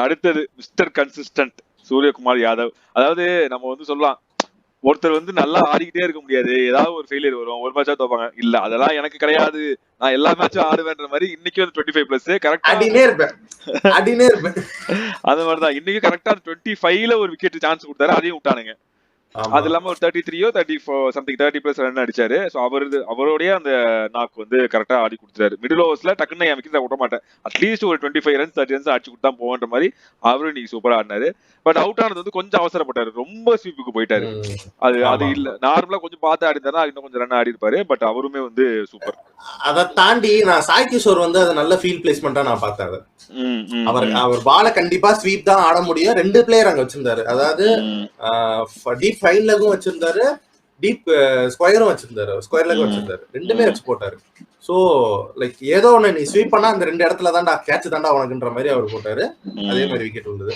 அடுத்தது mister consistent Suryakumar Yadav. அதாவது நம்ம வந்து சொல்லலாம், ஒருத்தர் வந்து நல்லா ஆடிக்கிட்டே இருக்க முடியாது, ஏதாவது ஒரு ஃபெயிலியர் வரும், ஒரு மேட்சா தோப்பாங்க. இல்ல அதெல்லாம் எனக்கு கிடையாது, நான் எல்லா மேட்சும் ஆடுவேன்ற மாதிரி இன்னைக்கு வந்து 25+ கரெக்டா அந்த மாதிரிதான் இன்னைக்கு கரெக்டா 25ல ஒரு விக்கெட் சான்ஸ் கொடுத்தாரு, அதையும் விட்டானுங்க. அது இல்லாம ஒரு 33 34 சம்திங் 30+ ரன் அடிச்சாரு. ஸோ அவருடைய அந்த நாக்கு வந்து கரெக்டா ஆடி கொடுத்தாரு. மிடில் ஓவர்ஸ்ல டக்குன்னு என் விக்கெட் விட மாட்டேன், அட்லீஸ்ட் ஒரு 25 ரன்ஸ் 30 ரன்ஸ் அடிச்சு கொடுத்தா போன்ற மாதிரி அவரும் இன்னைக்கு சூப்பரா ஆடினாரு. பட் அவுட் ஆனது வந்து கொஞ்சம் அவசரப்பட்டாரு, ரொம்ப ஸ்வீப்புக்கு போயிட்டாரு. அது இல்ல, நார்மலா கொஞ்சம் பார்த்து ஆடி இருந்தா இன்னும் கொஞ்சம் ரன் ஆடி இருப்பாரு. பட் அவருமே வந்து சூப்பர். அதை தாண்டி நான் சாய் கிஷோர் வந்து அதை நல்ல ஃபீல்ட் பிளேஸ்மெண்டா நான் பார்த்தேன். அவர் பால கண்டிப்பா ஸ்வீப் தான் ஆட முடியும். 2 பிளேயர் அங்க வச்சிருந்தாரு, அதாவது டீப் ஃபைன் லெக்கும் வச்சிருந்தாரு, டீப் ஸ்கொயரும் வச்சிருந்தாரு, ஸ்கொயர் லெக்கும் வச்சிருந்தாரு, 2மே வச்சு போட்டாரு. சோ லைக் ஏதோ ஒண்ணு நீ ஸ்வீப் பண்ணா அந்த 2 இடத்துல தான்டா கேட்ச் தான்டா உனக்குன்ற மாதிரி அவர் போட்டாரு. அதே மாதிரி விக்கெட் வந்தது.